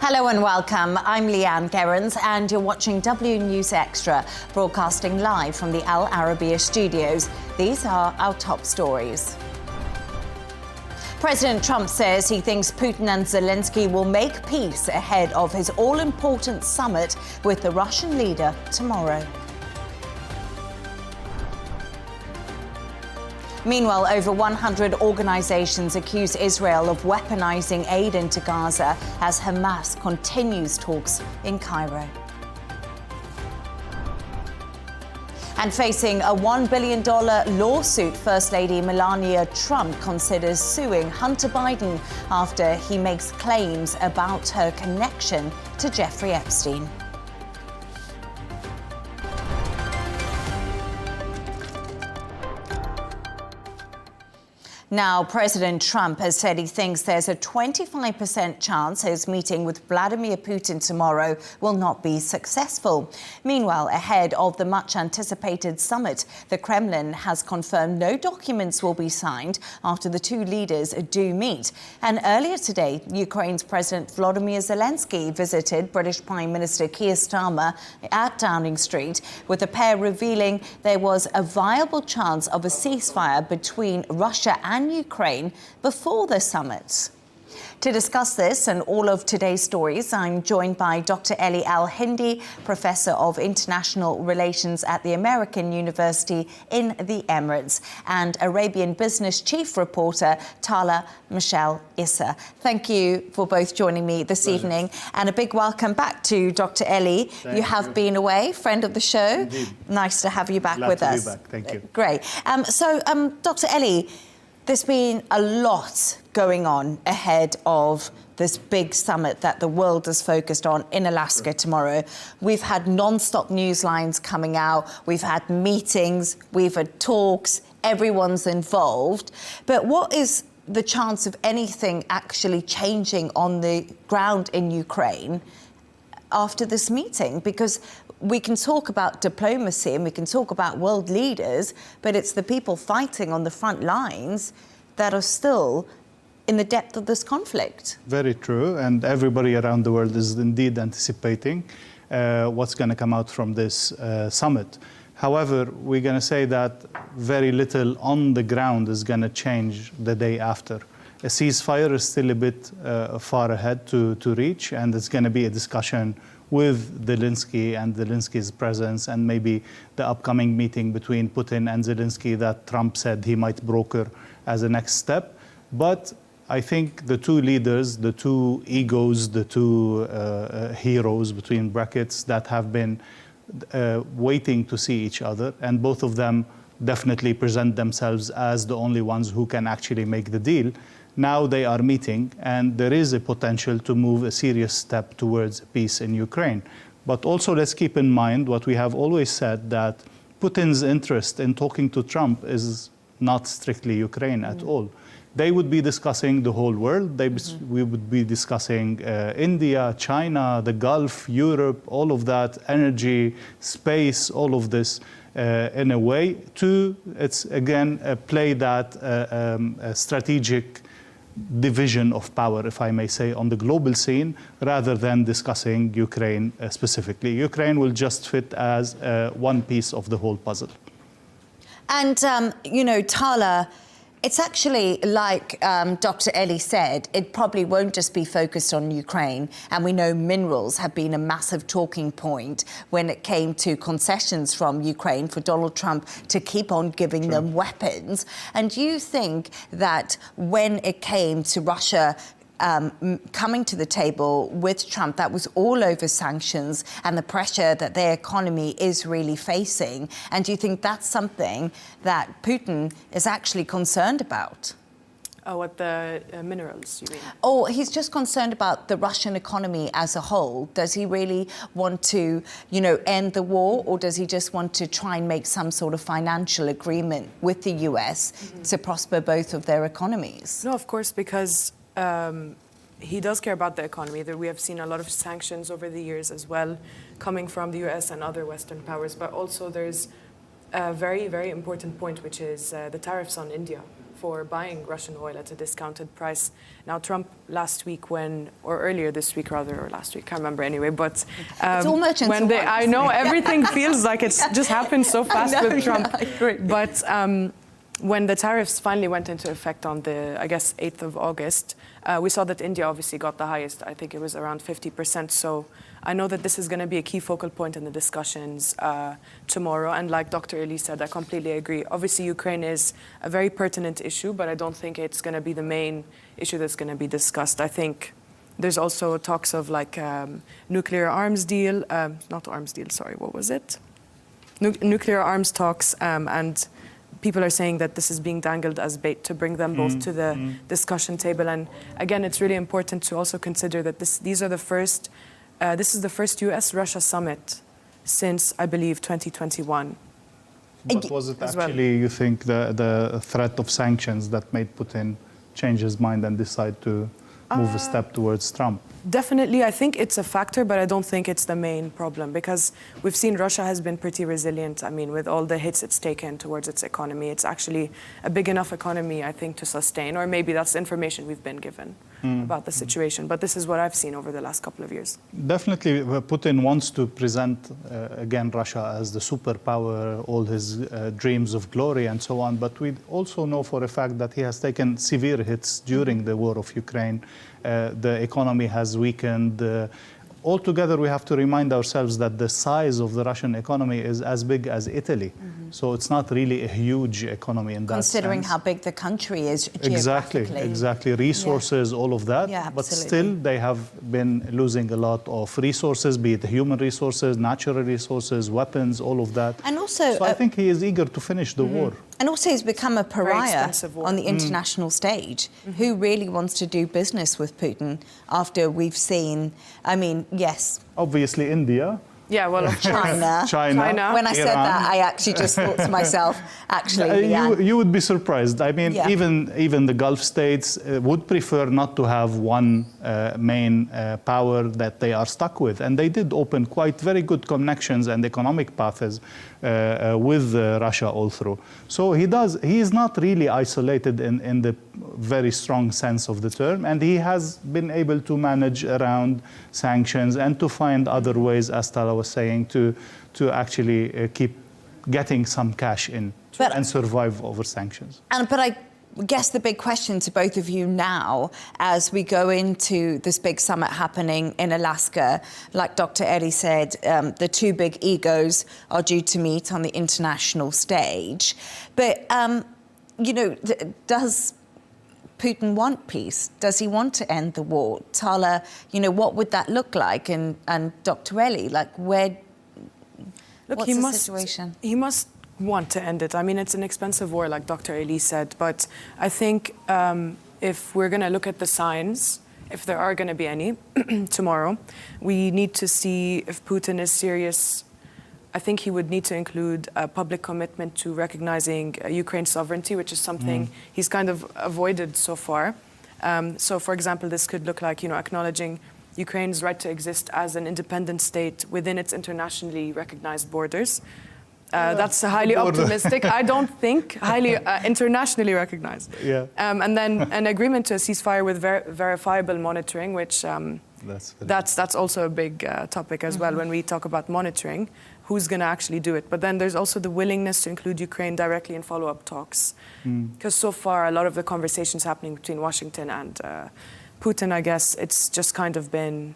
Hello and welcome. I'm Leanne Gerrans and you're watching W News Extra, broadcasting live from the Al Arabiya studios. These are our top stories. President Trump says he thinks Putin and Zelensky will make peace ahead of his all-important summit with the Russian leader tomorrow. Meanwhile, over 100 organizations accuse Israel of weaponizing aid into Gaza as Hamas continues talks in Cairo. And facing a $1 billion lawsuit, First Lady Melania Trump considers suing Hunter Biden after he makes claims about her connection to Jeffrey Epstein. Now, President Trump has said he thinks there's a 25% chance his meeting with Vladimir Putin tomorrow will not be successful. Meanwhile, ahead of the much-anticipated summit, the Kremlin has confirmed no documents will be signed after the two leaders do meet. And earlier today, Ukraine's President Volodymyr Zelensky visited British Prime Minister Keir Starmer at Downing Street, with the pair revealing there was a viable chance of a ceasefire between Russia and Ukraine before the summit. To discuss this and all of today's stories, I'm joined by Dr. Ellie AlHindi, Professor of International Relations at the American University in the Emirates, and Arabian Business Chief Reporter Tala Michelle Issa. Thank you for both joining me this evening, and a big welcome back to Dr. Ellie. You have been away, friend of the show. Indeed. Nice to have you back Glad with to us. be back. Thank you. Great. Dr. Ellie, there's been a lot going on ahead of this big summit that the world is focused on in Alaska tomorrow. We've had non-stop news lines coming out. We've had meetings. We've had talks. Everyone's involved. But what is the chance of anything actually changing on the ground in Ukraine after this meeting? Because we can talk about diplomacy and we can talk about world leaders, but it's the people fighting on the front lines that are still in the depth of this conflict. Very true, and everybody around the world is indeed anticipating what's going to come out from this summit. However, we're going to say that very little on the ground is going to change the day after. A ceasefire is still a bit far ahead to reach, and it's going to be a discussion with Zelensky and Zelensky's presence, and maybe the upcoming meeting between Putin and Zelensky that Trump said he might broker as a next step. But I think the two leaders, the two egos, the two heroes, between brackets, that have been waiting to see each other, and both of them definitely present themselves as the only ones who can actually make the deal. Now they are meeting, and there is a potential to move a serious step towards peace in Ukraine. But also let's keep in mind what we have always said, that Putin's interest in talking to Trump is not strictly Ukraine at all. They would be discussing the whole world. We would be discussing India, China, the Gulf, Europe, all of that, energy, space, all of this. In a way, it's again play that strategic division of power, if I may say, on the global scene, rather than discussing Ukraine specifically. Ukraine will just fit as one piece of the whole puzzle. And, Tala, it's actually like Dr. Ellie said, it probably won't just be focused on Ukraine. And we know minerals have been a massive talking point when it came to concessions from Ukraine for Donald Trump to keep on giving them weapons. And do you think that when it came to Russia coming to the table with Trump, that was all over sanctions and the pressure that their economy is really facing? And do you think that's something that Putin is actually concerned about? Oh, what the minerals, you mean? Oh, he's just concerned about the Russian economy as a whole. Does he really want to, end the war, or does he just want to try and make some sort of financial agreement with the US to prosper both of their economies? No, of course, because he does care about the economy. We have seen a lot of sanctions over the years as well, coming from the US and other Western powers. But also there's a very, very important point, which is the tariffs on India for buying Russian oil at a discounted price. Now, Trump last week earlier this week rather, or last week, can't remember anyway, but it's all merchants when they, I know everything feels like it's just happened so fast with Trump. Yeah, I agree. But when the tariffs finally went into effect on the, I guess, 8th of August, we saw that India obviously got the highest. I think it was around 50%. So I know that this is going to be a key focal point in the discussions tomorrow. And like Dr. Eli said, I completely agree. Obviously, Ukraine is a very pertinent issue, but I don't think it's going to be the main issue that's going to be discussed. I think there's also talks of like nuclear arms deal, not arms deal, sorry, what was it? Nuclear arms talks, and people are saying that this is being dangled as bait to bring them both to the discussion table. And again, it's really important to also consider that this is the first US-Russia summit since, I believe, 2021. But was it As actually, you think, the threat of sanctions that made Putin change his mind and decide to move a step towards Trump? Definitely, I think it's a factor, but I don't think it's the main problem, because we've seen Russia has been pretty resilient. I mean, with all the hits it's taken towards its economy, it's actually a big enough economy, I think, to sustain, or maybe that's the information we've been given about the situation. But this is what I've seen over the last couple of years. Definitely, Putin wants to present, again, Russia as the superpower, all his dreams of glory and so on. But we also know for a fact that he has taken severe hits during the war of Ukraine. The economy has weakened. Altogether, we have to remind ourselves that the size of the Russian economy is as big as Italy. So it's not really a huge economy in that sense. Considering how big the country is geographically. Exactly. Resources, all of that. Yeah, but still, they have been losing a lot of resources, be it human resources, natural resources, weapons, all of that. And also, so I think he is eager to finish the war. And also he's become a pariah on the international stage. Who really wants to do business with Putin after we've seen, I mean, yes. Obviously, India. Yeah, well, of China. China. When I said that, I actually just thought to myself, actually, you would be surprised. I mean, even the Gulf states would prefer not to have one main power that they are stuck with. And they did open quite very good connections and economic paths with Russia all through. So he is not really isolated in the very strong sense of the term, and he has been able to manage around sanctions and to find other ways, as Tala was saying, to actually keep getting some cash in and survive over sanctions. But I guess the big question to both of you now, as we go into this big summit happening in Alaska, like Dr. Eli said, the two big egos are due to meet on the international stage. But, you know, does Putin want peace? Does he want to end the war? Tala, you know, what would that look like? And Dr. Eli, like, what's the situation? He must want to end it. I mean, it's an expensive war, like Dr. Eli said, but I think if we're going to look at the signs, if there are going to be any tomorrow, we need to see if Putin is serious. I think he would need to include a public commitment to recognizing Ukraine's sovereignty, which is something he's kind of avoided so far. So, for example, this could look like, you know, acknowledging Ukraine's right to exist as an independent state within its internationally recognized borders. That's highly optimistic. I don't think highly internationally recognized. Yeah. And then an agreement to a ceasefire with verifiable monitoring, which that's also a big topic as well when we talk about monitoring. Who's going to actually do it? But then there's also the willingness to include Ukraine directly in follow-up talks. Because so far, a lot of the conversations happening between Washington and Putin, I guess, it's just kind of been,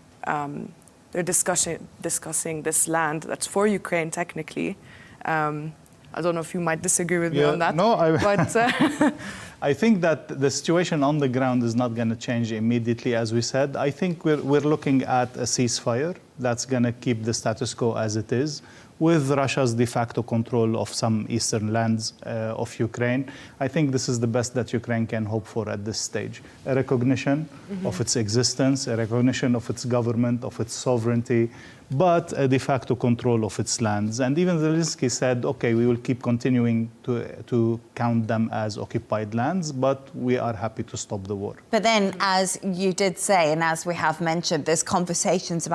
they're discussing this land that's for Ukraine, technically. I don't know if you might disagree with me on that. No, but I think that the situation on the ground is not going to change immediately, as we said. I think we're looking at a ceasefire that's going to keep the status quo as it is, with Russia's de facto control of some eastern lands of Ukraine. I think this is the best that Ukraine can hope for at this stage. A recognition of its existence, a recognition of its government, of its sovereignty, but a de facto control of its lands. And even Zelensky said, okay, we will keep continuing to count them as occupied lands, but we are happy to stop the war. But then, as you did say, and as we have mentioned, there's conversations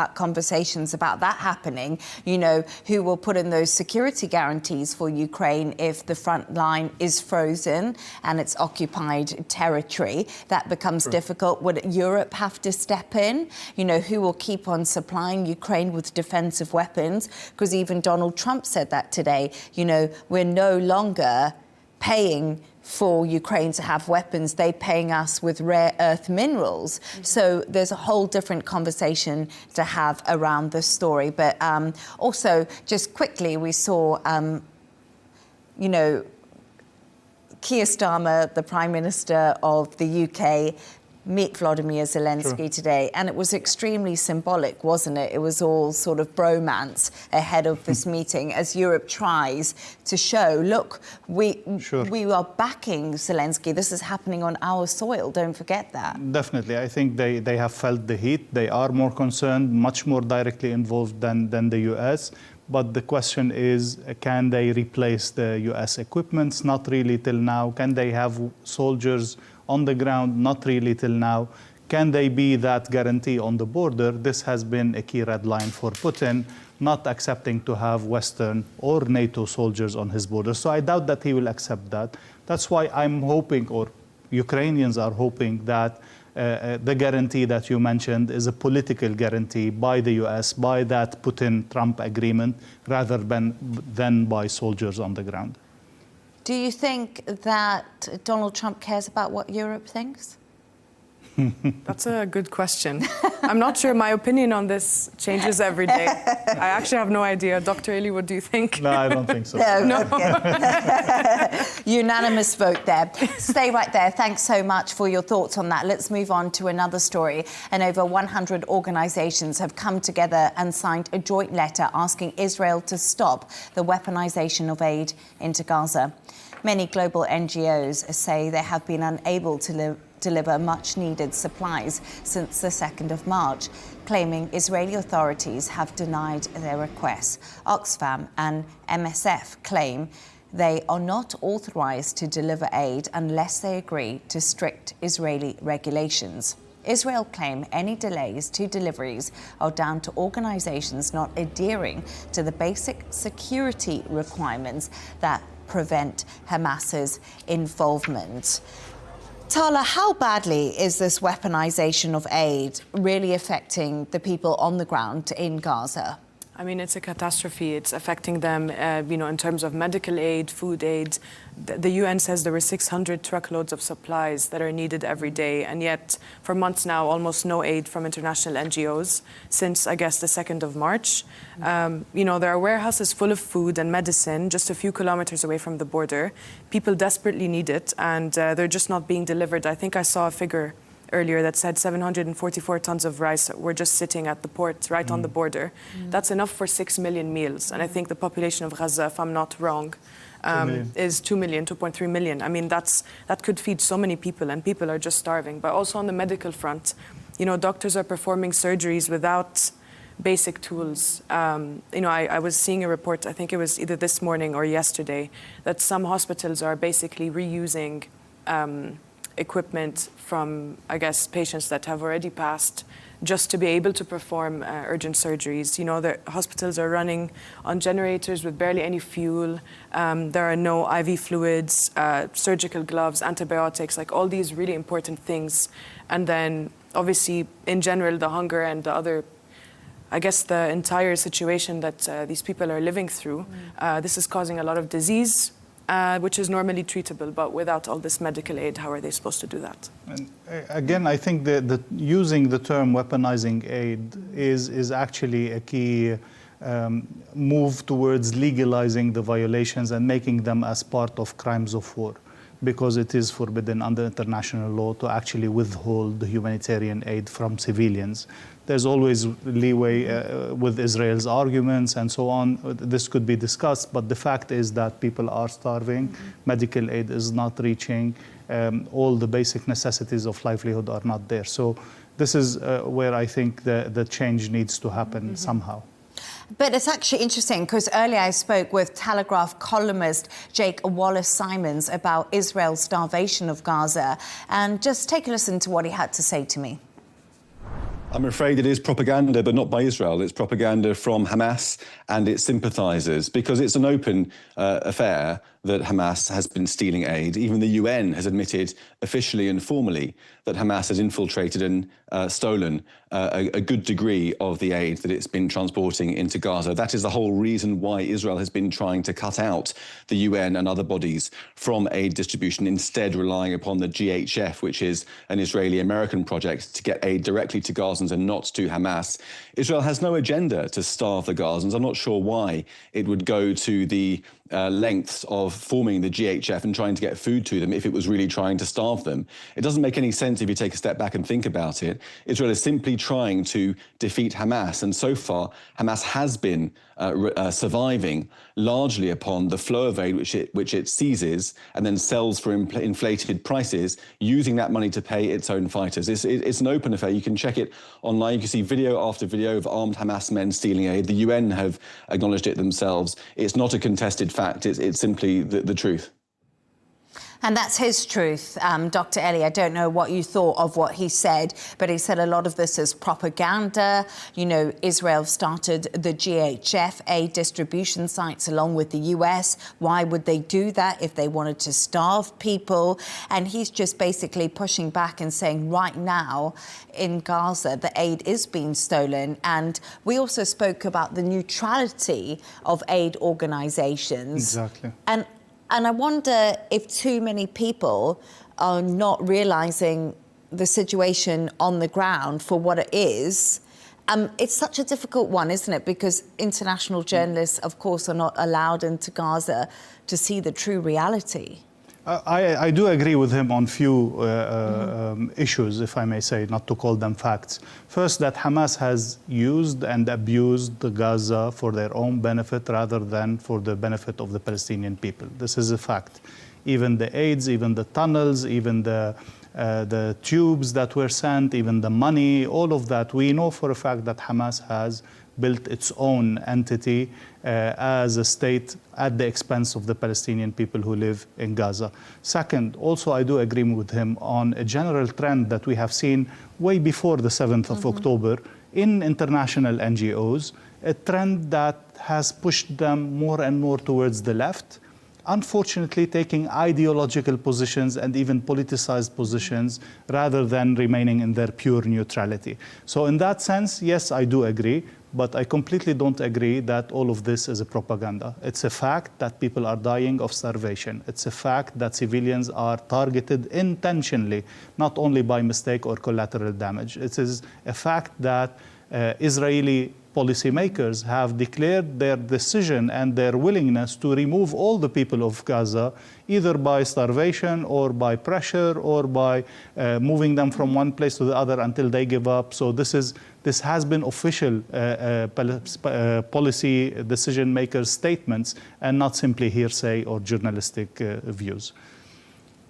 conversations about that happening. You know, who will put in those security guarantees for Ukraine if the front line is frozen and it's occupied territory? That becomes difficult. Would Europe have to step in? You know, who will keep on supplying Ukraine with defensive weapons? Because even Donald Trump said that today. You know, we're no longer paying for Ukraine to have weapons, they're paying us with rare earth minerals. So there's a whole different conversation to have around this story. But also, just quickly, we saw, you know, Keir Starmer, the Prime Minister of the UK, meet Volodymyr Zelensky today, and it was extremely symbolic, wasn't it? It was all sort of bromance ahead of this meeting as Europe tries to show, look, we are backing Zelensky. This is happening on our soil. Don't forget that. Definitely. I think they have felt the heat. They are more concerned, much more directly involved than the US. But the question is, can they replace the US equipments? Not really till now. Can they have soldiers on the ground? Not really till now. Can they be that guarantee on the border? This has been a key red line for Putin, not accepting to have Western or NATO soldiers on his border. So I doubt that he will accept that. That's why I'm hoping, or Ukrainians are hoping, that the guarantee that you mentioned is a political guarantee by the US, by that Putin-Trump agreement, rather than by soldiers on the ground. Do you think that Donald Trump cares about what Europe thinks? That's a good question. I'm not sure. My opinion on this changes every day. I actually have no idea. Dr. Eli, what do you think? No, I don't think so. No. Unanimous vote there. Stay right there. Thanks so much for your thoughts on that. Let's move on to another story. And over 100 organizations have come together and signed a joint letter asking Israel to stop the weaponization of aid into Gaza. Many global NGOs say they have been unable to deliver much-needed supplies since the 2nd of March, claiming Israeli authorities have denied their requests. Oxfam and MSF claim they are not authorized to deliver aid unless they agree to strict Israeli regulations. Israel claim any delays to deliveries are down to organizations not adhering to the basic security requirements that prevent Hamas's involvement. Tala, how badly is this weaponization of aid really affecting the people on the ground in Gaza? I mean, it's a catastrophe. It's affecting them, you know, in terms of medical aid, food aid. The UN says there were 600 truckloads of supplies that are needed every day. And yet, for months now, almost no aid from international NGOs since, I guess, the 2nd of March. You know, there are warehouses full of food and medicine just a few kilometers away from the border. People desperately need it, and they're just not being delivered. I think I saw a figure earlier that said 744 tons of rice were just sitting at the port right on the border. That's enough for 6 million meals. And I think the population of Gaza, if I'm not wrong, is 2 million, 2.3 million. I mean, that could feed so many people, and people are just starving. But also on the medical front, you know, doctors are performing surgeries without basic tools. You know, I was seeing a report, I think it was either this morning or yesterday, that some hospitals are basically reusing equipment from, I guess, patients that have already passed, just to be able to perform urgent surgeries. You know, the hospitals are running on generators with barely any fuel. There are no IV fluids, surgical gloves, antibiotics, like all these really important things. And then, obviously, in general, the hunger and the other, I guess, the entire situation that these people are living through, this is causing a lot of disease, which is normally treatable, but without all this medical aid, how are they supposed to do that? And again, I think that using the term weaponizing aid is actually a key move towards legalizing the violations and making them as part of crimes of war, because it is forbidden under international law to actually withhold humanitarian aid from civilians. There's always leeway with Israel's arguments and so on. This could be discussed, but the fact is that people are starving, medical aid is not reaching, all the basic necessities of livelihood are not there. So this is where I think the change needs to happen somehow. But it's actually interesting because earlier I spoke with Telegraph columnist Jake Wallace-Simons about Israel's starvation of Gaza. And just take a listen to what he had to say to me. I'm afraid it is propaganda, but not by Israel. It's propaganda from Hamas and its sympathizers, because it's an open affair that Hamas has been stealing aid. Even the UN has admitted officially and formally that Hamas has infiltrated and stolen a good degree of the aid that it's been transporting into Gaza. That is the whole reason why Israel has been trying to cut out the UN and other bodies from aid distribution, instead relying upon the GHF, which is an Israeli-American project, to get aid directly to Gazans and not to Hamas. Israel has no agenda to starve the Gazans. I'm not sure why it would go to the lengths of forming the GHF and trying to get food to them if it was really trying to starve them. It doesn't make any sense if you take a step back and think about it. Israel is simply trying to defeat Hamas, and so far Hamas has been surviving largely upon the flow of aid which it seizes and then sells for inflated prices, using that money to pay its own fighters. It's an open affair. You can check it online. You can see video after video of armed Hamas men stealing aid. The UN have acknowledged it themselves. It's not a contested fact. It's simply the truth. And that's his truth. Dr. Ellie, I don't know what you thought of what he said, but he said a lot of this is propaganda. You know, Israel started the GHF aid distribution sites along with the US. Why would they do that if they wanted to starve people? And he's just basically pushing back and saying right now in Gaza, the aid is being stolen. And we also spoke about the neutrality of aid organizations. Exactly. And I wonder if too many people are not realizing the situation on the ground for what it is. It's such a difficult one, isn't it? Because international journalists, of course, are not allowed into Gaza to see the true reality. I do agree with him on few issues, if I may say, not to call them facts. First, that Hamas has used and abused Gaza for their own benefit rather than for the benefit of the Palestinian people. This is a fact. Even the aids, even the tunnels, even the tubes that were sent, even the money, all of that, we know for a fact that Hamas has built its own entity as a state at the expense of the Palestinian people who live in Gaza. Second, also I do agree with him on a general trend that we have seen way before the 7th of October in international NGOs, a trend that has pushed them more and more towards the left, unfortunately taking ideological positions and even politicized positions rather than remaining in their pure neutrality. So in that sense, yes, I do agree, but I completely don't agree that all of this is a propaganda. It's a fact that people are dying of starvation. It's a fact that civilians are targeted intentionally, not only by mistake or collateral damage. It is a fact that Israeli policymakers have declared their decision and their willingness to remove all the people of Gaza, either by starvation or by pressure or by moving them from one place to the other until they give up. So this has been official policy decision makers' statements and not simply hearsay or journalistic views.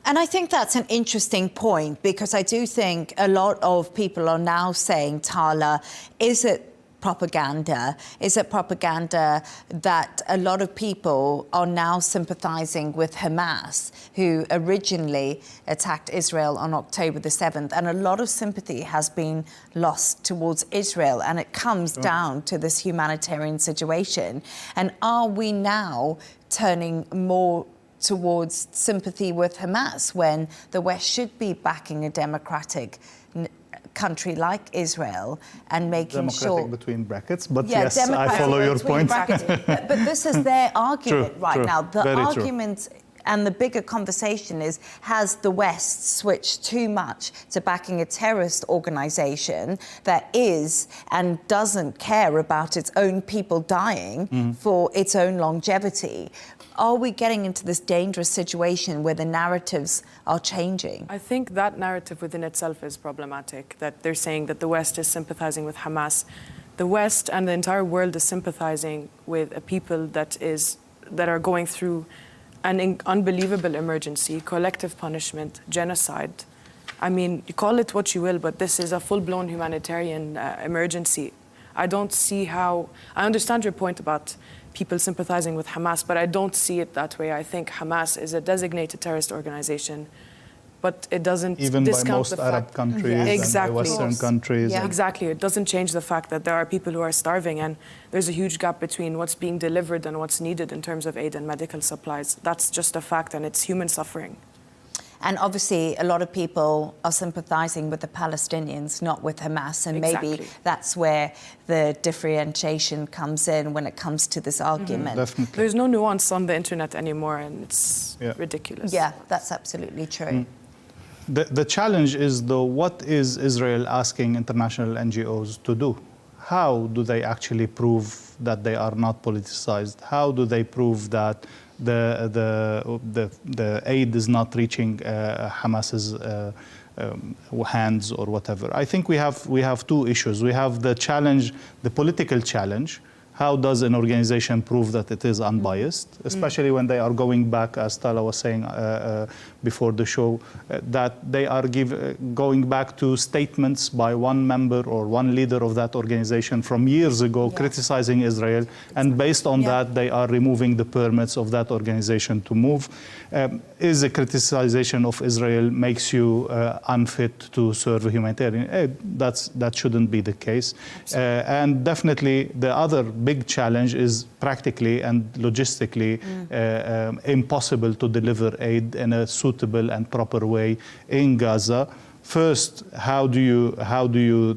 And I think that's an interesting point, because I do think a lot of people are now saying, Tala, is it propaganda? Is it propaganda that a lot of people are now sympathizing with Hamas, who originally attacked Israel on October the 7th? And a lot of sympathy has been lost towards Israel, and it comes down to this humanitarian situation. And are we now turning more towards sympathy with Hamas when the West should be backing a democratic country like Israel and making sure... between brackets, but yeah, yes, I follow your point. but this is their argument now. The Very argument and the bigger conversation is, has the West switched too much to backing a terrorist organization that is and doesn't care about its own people dying for its own longevity? Are we getting into this dangerous situation where the narratives are changing? I think that narrative within itself is problematic, that they're saying that the West is sympathizing with Hamas. The West and the entire world is sympathizing with a people that are going through an unbelievable emergency, collective punishment, genocide. I mean, you call it what you will, but this is a full-blown humanitarian emergency. I don't see how... I understand your point about people sympathizing with Hamas, but I don't see it that way. I think Hamas is a designated terrorist organization but it doesn't Even by discount most the Arab fact. countries Yes. and Exactly. by Western countries. Yeah. Exactly. It doesn't change the fact that there are people who are starving, and there's a huge gap between what's being delivered and what's needed in terms of aid and medical supplies. That's just a fact, and it's human suffering. And obviously, a lot of people are sympathizing with the Palestinians, not with Hamas. And maybe Exactly. that's where the differentiation comes in when it comes to this argument. Definitely. There's no nuance on the internet anymore, and it's ridiculous. Yeah, that's absolutely true. The challenge is, though, what is Israel asking international NGOs to do? How do they actually prove that they are not politicized? How do they prove that the aid is not reaching Hamas's hands or whatever? I think we have two issues. We have the challenge, the political challenge. How does an organization prove that it is unbiased, especially when they are going back, as Tala was saying before the show, that they are going back to statements by one member or one leader of that organization from years ago criticizing Israel, and based on that, they are removing the permits of that organization to move. Is a criticization of Israel makes you unfit to serve humanitarian aid? That shouldn't be the case. And definitely the other big challenge is practically and logistically impossible to deliver aid in a suitable and proper way in Gaza. First, how do you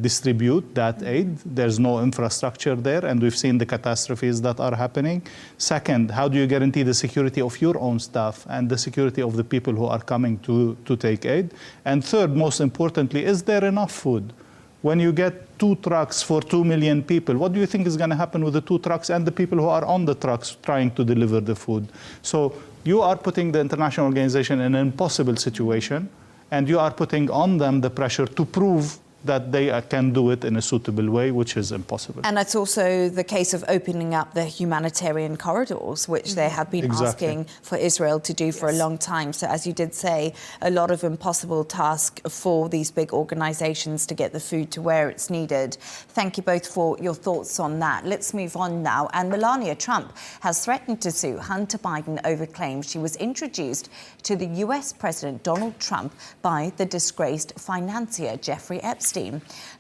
distribute that aid? There's no infrastructure there, and we've seen the catastrophes that are happening. Second, how do you guarantee the security of your own staff and the security of the people who are coming to take aid? And third, most importantly, is there enough food? When you get 2 trucks for 2 million people, what do you think is going to happen with the 2 trucks and the people who are on the trucks trying to deliver the food? So you are putting the international organization in an impossible situation, and you are putting on them the pressure to prove that they can do it in a suitable way, which is impossible. And it's also the case of opening up the humanitarian corridors, which they have been asking for Israel to do for a long time. So as you did say, a lot of impossible task for these big organizations to get the food to where it's needed. Thank you both for your thoughts on that. Let's move on now. And Melania Trump has threatened to sue Hunter Biden over claims she was introduced to the US President Donald Trump by the disgraced financier Jeffrey Epstein.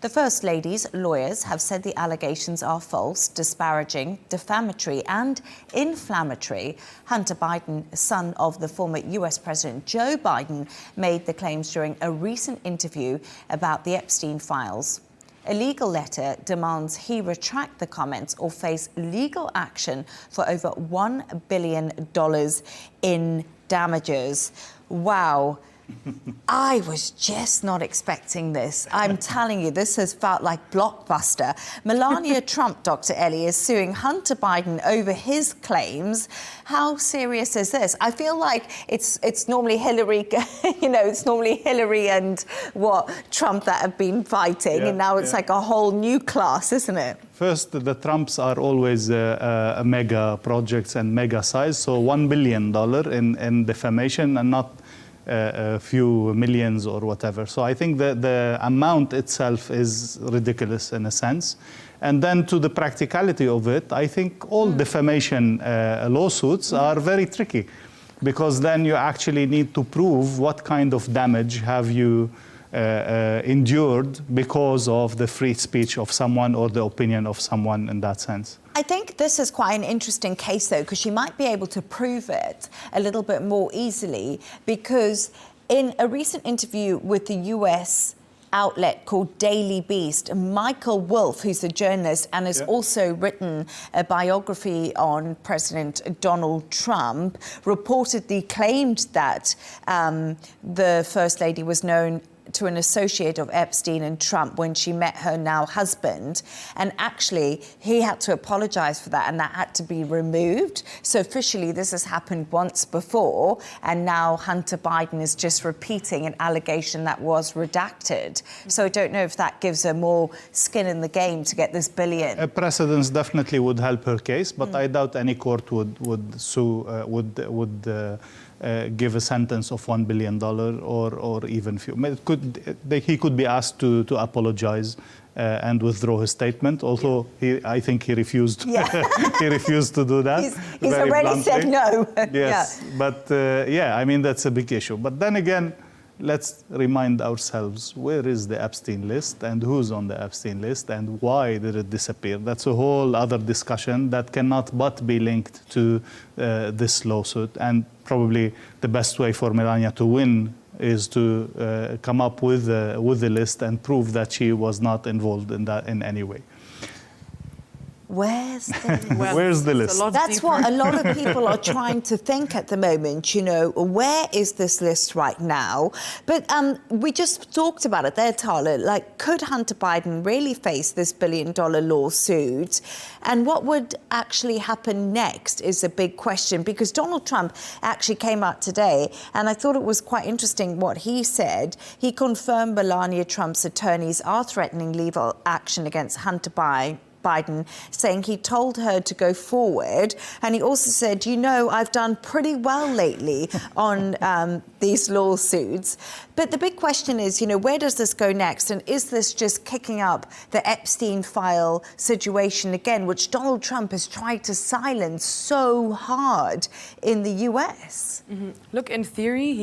The First Lady's lawyers have said the allegations are false, disparaging, defamatory and inflammatory. Hunter Biden, son of the former US President Joe Biden, made the claims during a recent interview about the Epstein files. A legal letter demands he retract the comments or face legal action for over $1 billion in damages. Wow. I was just not expecting this. I'm telling you, this has felt like blockbuster. Melania Trump, Dr. Ellie, is suing Hunter Biden over his claims. How serious is this? I feel like it's normally Hillary, it's normally Hillary and Trump that have been fighting, and now it's like a whole new class, isn't it? First, the Trumps are always mega projects and mega size, so $1 billion in defamation and not a few millions or whatever. So I think the amount itself is ridiculous in a sense. And then to the practicality of it, I think all defamation lawsuits are very tricky, because then you actually need to prove what kind of damage have you endured because of the free speech of someone or the opinion of someone in that sense. I think this is quite an interesting case, though, because she might be able to prove it a little bit more easily, because in a recent interview with the US outlet called Daily Beast, Michael Wolff, who's a journalist and has also written a biography on President Donald Trump, reportedly claimed that the First Lady was known to an associate of Epstein and Trump when she met her now husband. And actually, he had to apologize for that, and that had to be removed. So officially, this has happened once before, and now Hunter Biden is just repeating an allegation that was redacted. So I don't know if that gives her more skin in the game to get this billion. A precedence definitely would help her case, but I doubt any court would give a sentence of $1 billion or even few. He could be asked to apologize and withdraw his statement. Although I think he refused. He refused to do that. He's already said no. Yes, but yeah, I mean that's a big issue. But then again, let's remind ourselves, where is the Epstein list and who's on the Epstein list and why did it disappear? That's a whole other discussion that cannot but be linked to this lawsuit. And probably the best way for Melania to win is to come up with the list and prove that she was not involved in that in any way. Where's the list? Well, Where's the list? That's what a lot of people are trying to think at the moment, you know, where is this list right now? But we just talked about it there, Tala, like, could Hunter Biden really face this billion-dollar lawsuit? And what would actually happen next is a big question, because Donald Trump actually came out today, and I thought it was quite interesting what he said. He confirmed Melania Trump's attorneys are threatening legal action against Hunter Biden, saying he told her to go forward. And he also said, you know, I've done pretty well lately on these lawsuits. But the big question is, you know, where does this go next? And is this just kicking up the Epstein file situation again, which Donald Trump has tried to silence so hard in the US? Mm-hmm. Look, in theory,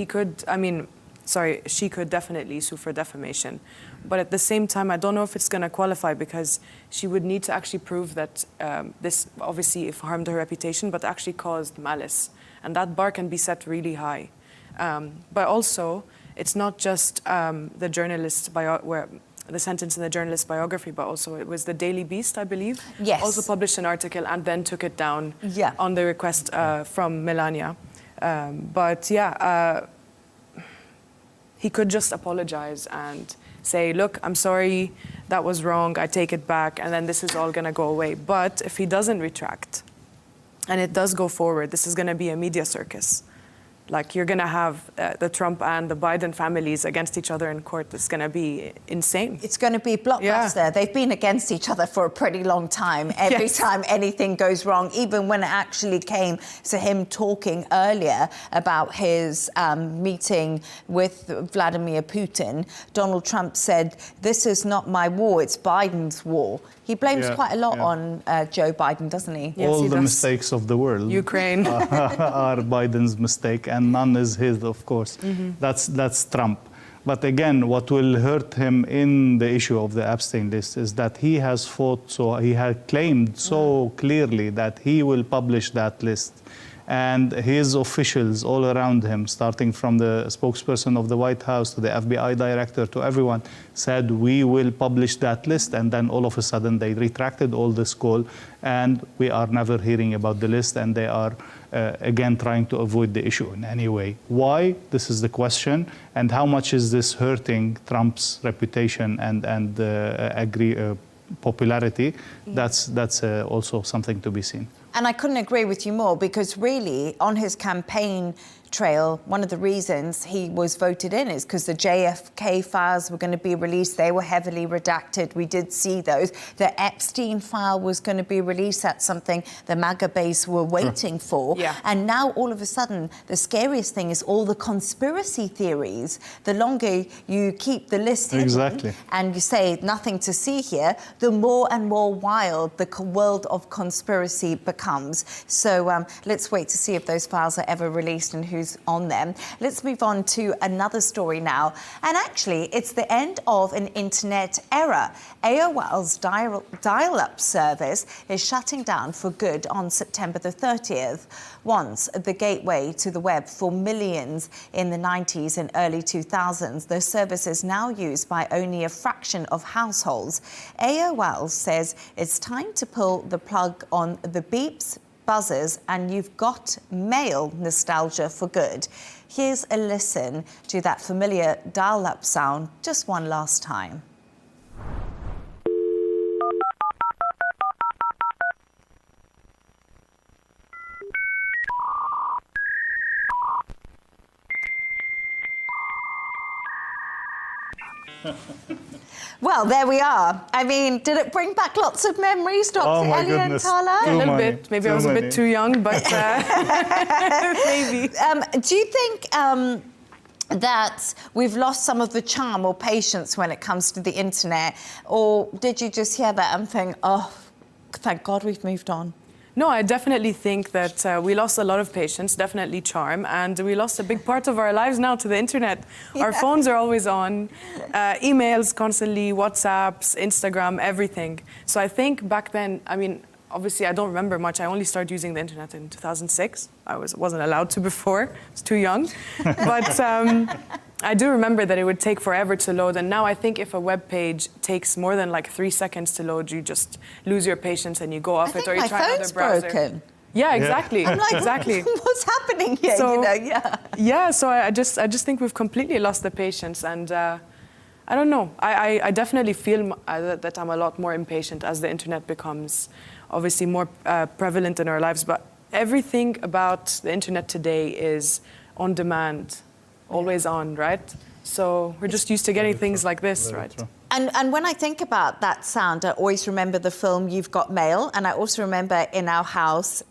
she could definitely sue for defamation. But at the same time, I don't know if it's going to qualify, because she would need to actually prove that this obviously harmed her reputation, but actually caused malice. And that bar can be set really high. But also, it's not just the sentence in the journalist's biography, but also it was the Daily Beast, I believe. Yes. Also published an article and then took it down on the request from Melania. He could just apologize and say, look, I'm sorry, that was wrong, I take it back, and then this is all gonna go away. But if he doesn't retract, and it does go forward, this is gonna be a media circus. Like, you're gonna have the Trump and the Biden families against each other in court. It's gonna be insane. It's going to be blockbuster. Yeah. They've been against each other for a pretty long time. Every time anything goes wrong, even when it actually came to him talking earlier about his meeting with Vladimir Putin, Donald Trump said, this is not my war, it's Biden's war. He blames quite a lot on Joe Biden, doesn't he? Yes, All he the does. mistakes of the world Ukraine. are Biden's mistake, and none is his, of course. That's Trump. But again, what will hurt him in the issue of the Epstein list is that he has fought, so he had claimed so clearly that he will publish that list. And his officials all around him, starting from the spokesperson of the White House to the FBI director to everyone, said, we will publish that list. And then all of a sudden they retracted all this call, and we are never hearing about the list, and they are again trying to avoid the issue in any way. Why? This is the question. And how much is this hurting Trump's reputation and popularity? That's also something to be seen. And I couldn't agree with you more, because really, on his campaign trail, one of the reasons he was voted in is because the JFK files were going to be released. They were heavily redacted. We did see those. The Epstein file was going to be released. That's something the MAGA base were waiting for. Yeah. And now, all of a sudden, the scariest thing is all the conspiracy theories. The longer you keep the list hidden and you say nothing to see here, the more and more wild the world of conspiracy becomes. So let's wait to see if those files are ever released and who's on them. Let's move on to another story now. And actually, it's the end of an internet era. AOL's dial-up service is shutting down for good on September the 30th. Once the gateway to the web for millions in the 90s and early 2000s, the service is now used by only a fraction of households. AOL says it's time to pull the plug on the beeps, buzzers, and You've Got Mail nostalgia for good. Here's a listen to that familiar dial-up sound just one last time. Well, there we are. I mean, did it bring back lots of memories, Dr. Ellie and Tala? A little bit. Maybe I was a bit too young, but maybe. Do you think that we've lost some of the charm or patience when it comes to the internet? Or did you just hear that and think, oh, thank God we've moved on? No, I definitely think that we lost a lot of patience, definitely charm, and we lost a big part of our lives now to the internet. Yeah. Our phones are always on, emails constantly, WhatsApps, Instagram, everything. So I think back then, I mean, obviously I don't remember much. I only started using the internet in 2006. I wasn't allowed to before, I was too young. But I do remember that it would take forever to load, and now I think if a web page takes more than like 3 seconds to load, you just lose your patience and you go off it, or you try another browser. Broken. Yeah, exactly. I'm like, exactly. What's happening here? So, you know, yeah. Yeah. So I just think we've completely lost the patience, and I don't know. I definitely feel that I'm a lot more impatient as the internet becomes obviously more prevalent in our lives. But everything about the internet today is on demand. Always on, right? So we're just used to getting things like this, right? And when I think about that sound, I always remember the film You've Got Mail, and I also remember in our house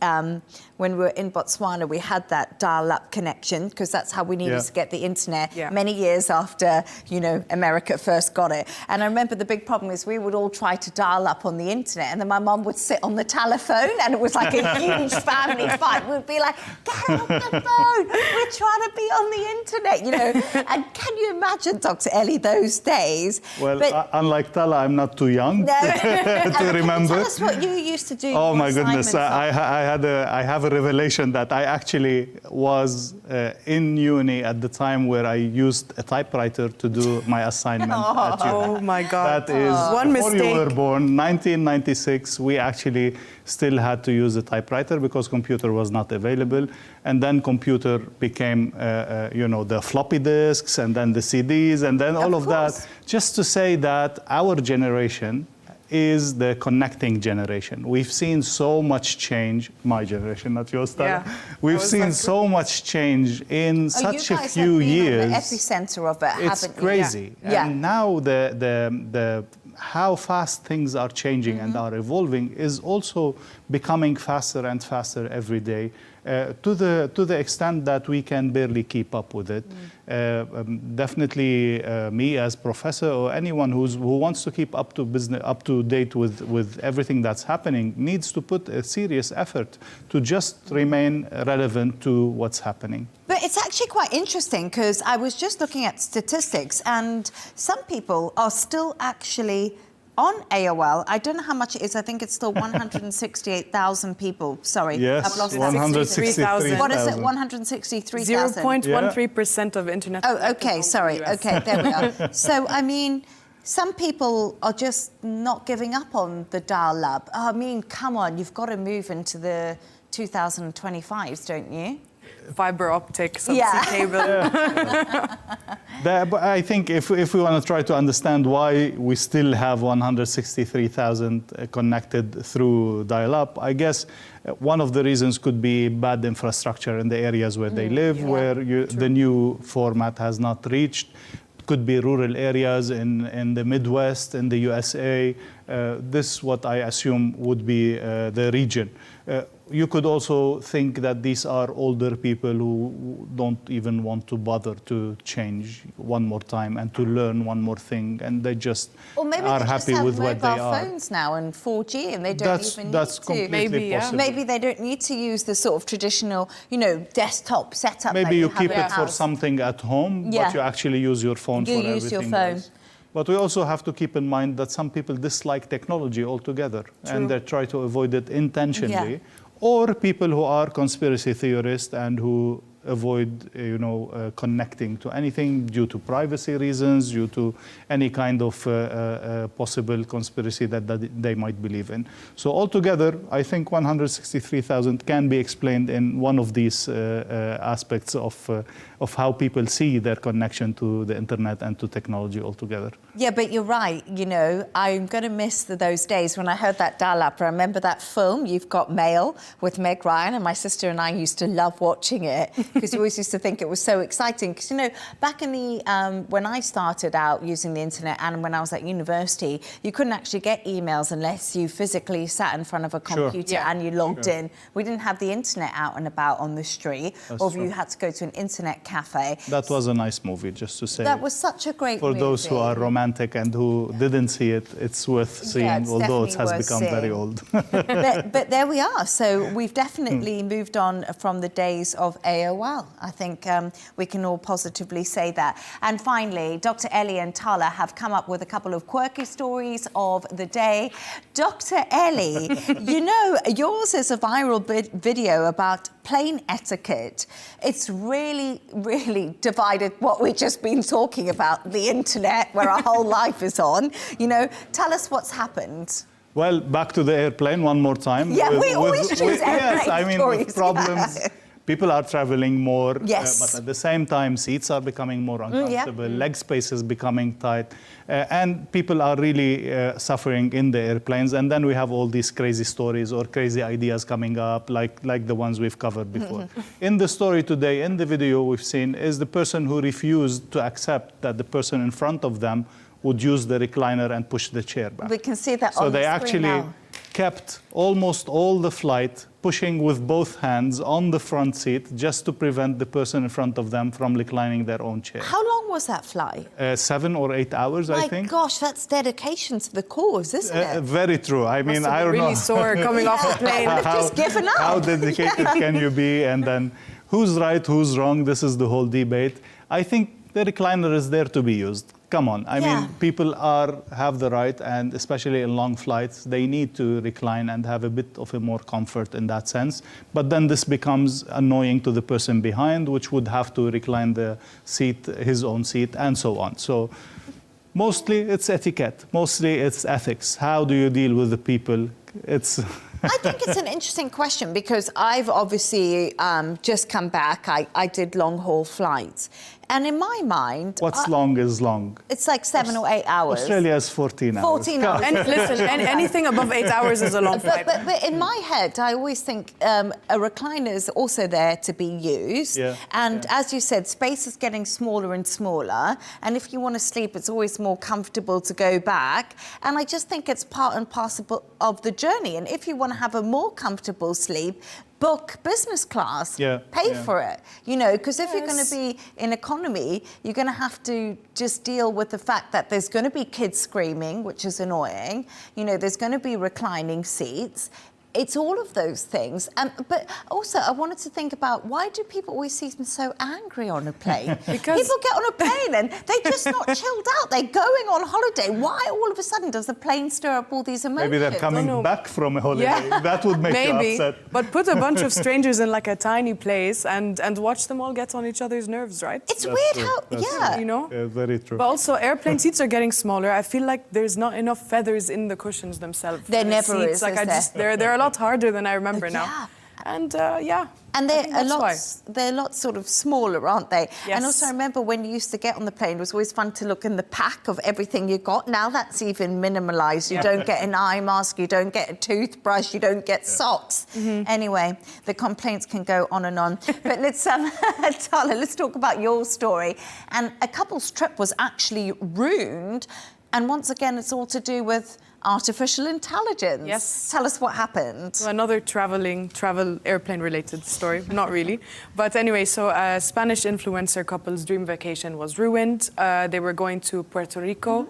when we were in Botswana, we had that dial-up connection because that's how we needed to get the internet many years after, you know, America first got it. And I remember the big problem is we would all try to dial up on the internet, and then my mum would sit on the telephone, and it was like a huge family fight. We'd be like, get off the phone, we're trying to be on the internet, you know. And can you imagine, Dr. Ellie, those days? Well, unlike Tala, I'm not too young to remember. Tell us what you used to do. Oh my goodness! I have a revelation that I actually was in uni at the time where I used a typewriter to do my assignment at uni. Oh my God! That is one before mistake. you were born, 1996. We actually still had to use a typewriter because computer was not available, and then computer became, you know, the floppy disks, and then the CDs, and then all of that. Just to say that our generation is the connecting generation. We've seen so much change, my generation, not yours, Tara. Yeah. We've seen so much change in such a few years. The epicenter of it, it's haven't crazy. You? Yeah. And now the how fast things are changing and are evolving is also becoming faster and faster every day, to the extent that we can barely keep up with it. Definitely, me as professor or anyone who wants to keep up to date with everything that's happening needs to put a serious effort to just remain relevant to what's happening. But it's actually quite interesting because I was just looking at statistics, and some people are still actually on AOL. I don't know how much it is. I think it's still 168,000 people. Sorry, yes, I've lost 163,000. What is it? 163,000. 0.13% of internet. Oh, okay. Sorry. Okay, there we are. So, I mean, some people are just not giving up on the dial-up. I mean, come on, you've got to move into the 2025s, don't you? Fiber optic, subsea cable. But I think if we want to try to understand why we still have 163,000 connected through dial-up, I guess one of the reasons could be bad infrastructure in the areas where they live, where the new format has not reached. Could be rural areas in the Midwest, in the USA. This, what I assume, would be the region. You could also think that these are older people who don't even want to bother to change one more time and to learn one more thing, and they just are happy with what they are. Maybe they just have mobile phones now and 4G, and they don't even need to. Completely possible. Maybe they don't need to use the sort of traditional, you know, desktop setup. Maybe you keep it for something at home, but you actually use your phone for everything use your phone. else. But we also have to keep in mind that some people dislike technology altogether, and they try to avoid it intentionally. Yeah. Or people who are conspiracy theorists and who avoid, you know, connecting to anything due to privacy reasons, due to any kind of possible conspiracy that they might believe in. So altogether, I think 163,000 can be explained in one of these aspects of how people see their connection to the internet and to technology altogether. Yeah, but you're right. You know, I'm going to miss those days when I heard that dial-up. I remember that film, You've Got Mail, with Meg Ryan, and my sister and I used to love watching it. because we always used to think it was so exciting. Because, you know, back in the, when I started out using the internet and when I was at university, you couldn't actually get emails unless you physically sat in front of a computer and you logged in. We didn't have the internet out and about on the street, or you had to go to an internet cafe. That was a nice movie, just to say. That was such a great For movie. those who are romantic and who didn't see it, it's worth seeing, it's although it has definitely become worth very seeing. old. but there we are. So we've definitely moved on from the days of AOL. I think we can all positively say that. And finally, Dr. Ellie and Tala have come up with a couple of quirky stories of the day. Dr. Ellie, you know, yours is a viral video about plane etiquette. It's really, really divided what we've just been talking about, the internet, where our whole life is on. You know, tell us what's happened. Well, back to the airplane one more time. Yeah, we always choose airplane Yes, I mean, stories. with problems. People are traveling more, Yes. but at the same time, seats are becoming more uncomfortable, leg space is becoming tight, and people are really suffering in the airplanes. And then we have all these crazy stories or crazy ideas coming up, like the ones we've covered before. In the story today, in the video we've seen, is the person who refused to accept that the person in front of them would use the recliner and push the chair back. We can see that So on the they screen actually now. kept almost all the flight pushing with both hands on the front seat just to prevent the person in front of them from reclining their own chair. How long was that flight? 7 or 8 hours, I think. My gosh, that's dedication to the cause, isn't it? Very true. I mean, Must have I been don't really know. sore coming off the plane. They've just given up. How dedicated can you be? And then who's right, who's wrong? This is the whole debate. I think the recliner is there to be used. Come on. I mean, people have the right, and especially in long flights, they need to recline and have a bit of a more comfort in that sense. But then this becomes annoying to the person behind, which would have to recline the seat, his own seat, and so on. So mostly it's etiquette. Mostly it's ethics. How do you deal with the people? It's... I think it's an interesting question because I've obviously just come back. I did long-haul flights. And in my mind... What's long is long. It's like 7 or 8 hours. Australia is 14 hours. 14 hours. And listen, anything above 8 hours is a long flight. But in my head, I always think a recliner is also there to be used. And as you said, space is getting smaller and smaller. And if you want to sleep, it's always more comfortable to go back. And I just think it's part and parcel of the journey. And if you want to have a more comfortable sleep, book business class, pay for it, you know, because if you're going to be in economy, you're going to have to just deal with the fact that there's going to be kids screaming, which is annoying, you know, there's going to be reclining seats. It's all of those things. But also, I wanted to think about, why do people always seem so angry on a plane? Because people get on a plane and they're just not chilled out. They're going on holiday. Why all of a sudden does the plane stir up all these emotions? Maybe they're coming back from a holiday. Yeah. That would make you upset. But put a bunch of strangers in like a tiny place and watch them all get on each other's nerves, right? It's weird how, you know? Yeah, very true. But also, airplane seats are getting smaller. I feel like there's not enough feathers in the cushions themselves. There never is, Like they're a lot harder than I remember now. And And they're a lot sort of smaller, aren't they? Yes. And also I remember when you used to get on the plane, it was always fun to look in the pack of everything you got. Now that's even minimalised. You don't get an eye mask, you don't get a toothbrush, you don't get socks. Anyway, the complaints can go on and on. But let's, Tala, let's talk about your story. And a couple's trip was actually ruined. And once again, it's all to do with artificial intelligence. Yes. Tell us what happened. So another travel airplane-related story. Not really. But anyway, so a Spanish influencer couple's dream vacation was ruined. They were going to Puerto Rico,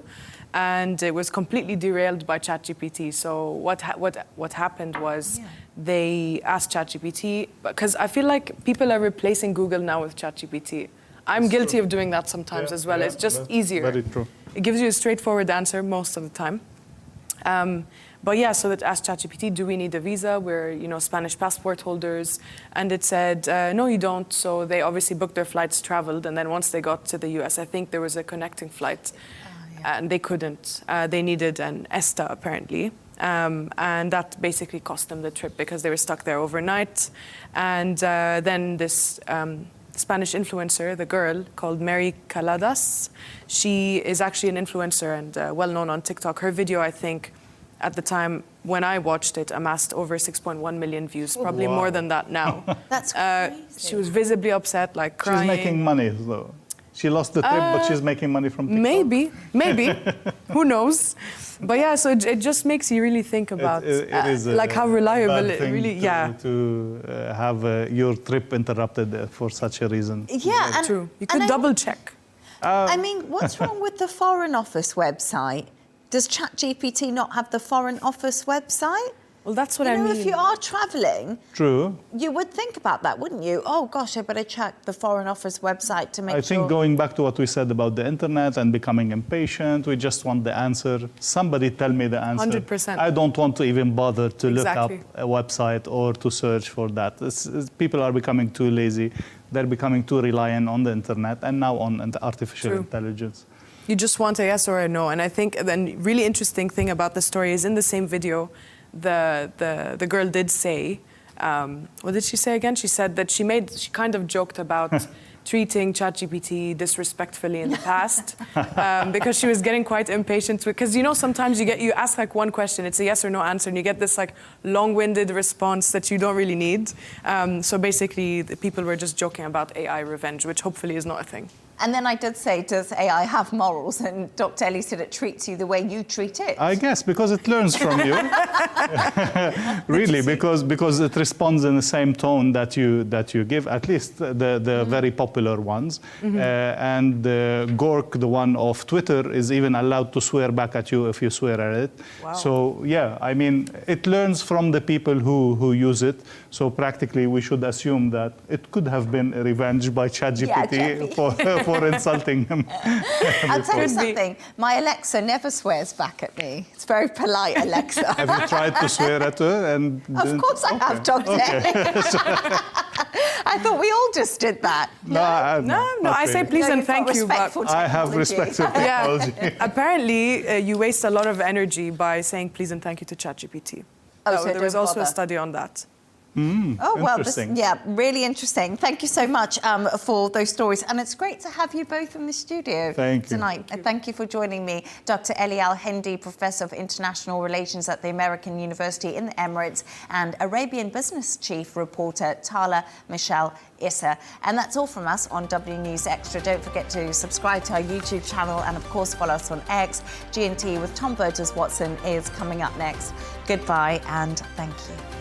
and it was completely derailed by ChatGPT. So what happened was they asked ChatGPT, because I feel like people are replacing Google now with ChatGPT. I'm guilty of doing that sometimes as well. It's just easier. Very true. It gives you a straightforward answer most of the time. But yeah, so that asked ChatGPT, do we need a visa? We're, you know, Spanish passport holders. And it said, no, you don't. So they obviously booked their flights, traveled. And then once they got to the US, I think there was a connecting flight. And they couldn't. They needed an ESTA, apparently. And that basically cost them the trip because they were stuck there overnight. And then this Spanish influencer, the girl called Mary Caladas, she is actually an influencer and well known on TikTok. Her video, I think, at the time when I watched it, amassed over 6.1 million views, probably more than that now. That's crazy. She was visibly upset, like crying. She's making money, though. She lost the trip, but she's making money from TikTok. Maybe. Who knows? But yeah, so it just makes you really think about it is like how reliable bad it thing really, to have your trip interrupted for such a reason. Yeah, and, true. You and could double check. I mean, what's wrong with the Foreign Office website? Does ChatGPT not have the Foreign Office website? Well, that's what I mean. If you are travelling, True. you would think about that, wouldn't you? Oh, gosh, I better check the Foreign Office website to make sure... I think going back to what we said about the internet and becoming impatient, we just want the answer. Somebody tell me the answer. 100%. I don't want to even bother to look up Exactly. a website or to search for that. People are becoming too lazy. They're becoming too reliant on the internet and now on artificial True. intelligence. You just want a yes or a no. And I think the really interesting thing about the story is in the same video, the girl did say, what did she say again? She said that she kind of joked about treating ChatGPT disrespectfully in the past because she was getting quite impatient. Because you know, sometimes you ask like one question, it's a yes or no answer, and you get this like long-winded response that you don't really need. So basically, the people were just joking about AI revenge, which hopefully is not a thing. And then I did say, does AI have morals? And Dr. Ellie said it treats you the way you treat it. I guess because it learns from you. Really, because it responds in the same tone that you give, at least the very popular ones. And Gork, the one of Twitter, is even allowed to swear back at you if you swear at it. Wow. So yeah, I mean, it learns from the people who use it. So practically, we should assume that it could have been a revenge by ChatGPT for insulting him. I'll tell you something. My Alexa never swears back at me. It's very polite, Alexa. Have you tried to swear at her? And Of course I have, Dr. Ellie. I thought we all just did that. No, I say please and you've got thank you, but respectful I have technology. respect for technology. apparently you waste a lot of energy by saying please and thank you to ChatGPT. Oh, so There was don't also a bother. study on that. Oh, well, Interesting. really interesting. Thank you so much for those stories. And it's great to have you both in the studio tonight. Thank you for joining me. Dr. Ellie AlHindi, Professor of International Relations at the American University in the Emirates, and Arabian Business Chief Reporter Tala Michelle Issa. And that's all from us on W News Extra. Don't forget to subscribe to our YouTube channel and, of course, follow us on X. G&T with Tom Burgess-Watson is coming up next. Goodbye and thank you.